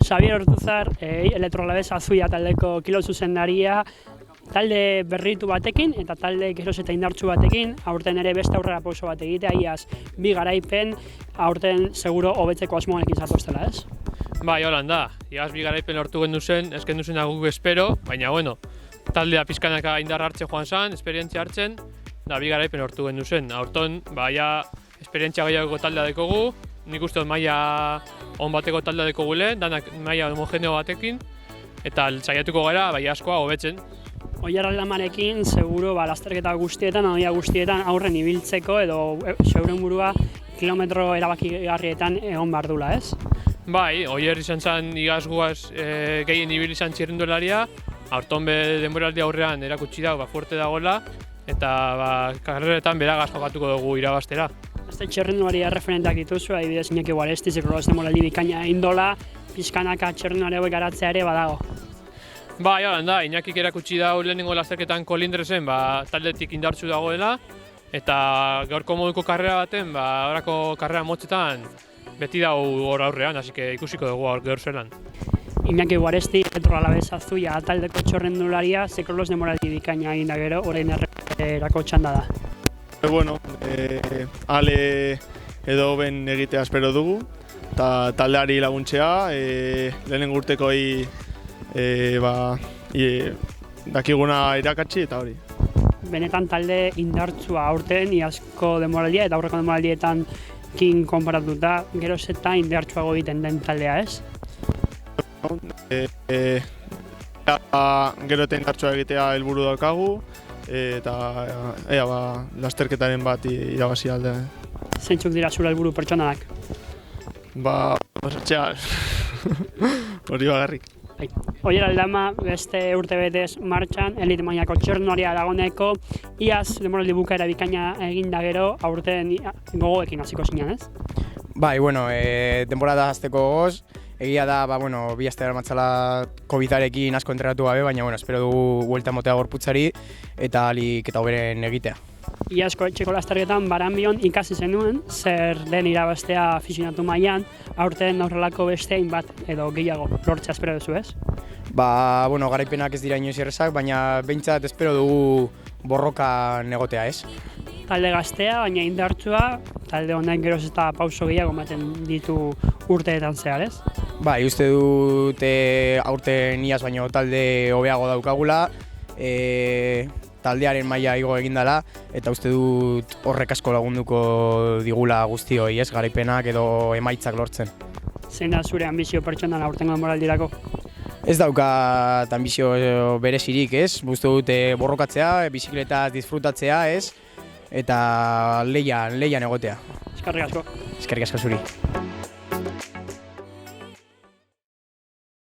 Xabier Ortuzar, Elektrolabes Azuia taldeko kilo zuzendaria, talde berritu batekin eta talde geroz eta indartsu batekin, aurten ere beste aurrera pauso bat egitea, iaz bi garaipen, aurten seguro hobetzeko asmoarekin zatoztela, ez? Bai, holan da. Iaz bi garaipen lortu gendu zen, ez gendu zen guk espero, baina bueno, taldea pizkanaka indar hartzen joan zen, esperientzia hartzen, da bi garaipen lortu gendu zen. Aurton, ja, esperientzia gehiago taldea dekogu, nik uste dut maila on bateko taldea dekogule, danak maila homogeneo batekin, eta saiatuko gara, bai askoa hobetzen. Oier Aldamarekin, seguro, lasterketa guztietan, anoia guztietan aurren ibiltzeko edo zeuren burua kilometro erabakigarrietan egon behar dula, ez? Bai, Oier izan zen igaz guaz gehien ibil izan txirrendularia, aurton be denboraldi aurrean erakutsi da, fuerte dagoela, eta karreretan beragaz jokatuko dugu irabaztera. Azte txirrendularia referenteak dituzu, adibidez Iñaki Guaresti, Ziklolos denboraldi bikaina indola, pizkanaka txirrendularia hauek garatzea ere badago. Bai, holan da, Iñakik erakutsi da lehenengo lasterketan kolindrezen, taldetik indartsu dagoela, eta gaurko moduko karrera baten, horako karrera motzetan beti dau hor aurrean, hasi ikusiko dugu gaur zelan. Iñaki Guaresti, Elektrolabes Azuia taldeko txirrendularia, Ziklolos denboraldi bikaina egin da gero, orain errako txanda da. Bueno, ale edo ben egitea espero dugu, eta taldeari laguntzea, lehenengo urtekoi dakiguna irakatsi eta hori. Benetan talde indartsua aurten, iazko denboraldia eta aurreko denboraldietan kin konparatuta, geroz eta indartsuago egiten den taldea, ez? Gero eta indartsua egitea helburu daukagu, eta lasterketaren bat irabazi aldea. Zeintzuk dira zure helburu pertsonanak? Pasatzea, hori bagarrik. Oier Aldama beste urtebetez martxan, elit mailako txirrendularia dagoeneko, iaz denboraldi bukaera bikaina egin da gero, aurten gogoekin hasiko zinen, ez? Bai, bueno, denborada hasteko gogoz, egia da, bi aste daramatzala COVID-arekin asko entrenatu gabe, baina, espero dugu buelta motea gorputzari eta alik eta hoberen egitea. Iazko etxeko lasterketan Baranbion ikasi zenuen, zer den irabaztea aficionatu mailan, aurten aurrelako beste hainbat edo gehiago lortzea espero duzu, ez? Garaipenak ez dira inoiz errezak, baina behintzat espero dugu borroka negotea, ez? Talde gaztea, baina indartsua, talde honek geroz eta pauso gehiago ematen ditu urteetan zehar, ez? Bai, uste dute aurten iaz baino talde hobeago daukagula, taldearen maila igo egin dela, eta uste dut horrek asko lagunduko digula guztioi, ez, garaipenak edo emaitzak lortzen. Zein da zure ambizio pertsonala aurtengo denboraldirako? Ez daukat ambizio berezirik, ez, uste dut borrokatzea, bizikletaz disfrutatzea, ez, eta leian egotea. Eskerrik asko. Eskerrik asko zuri.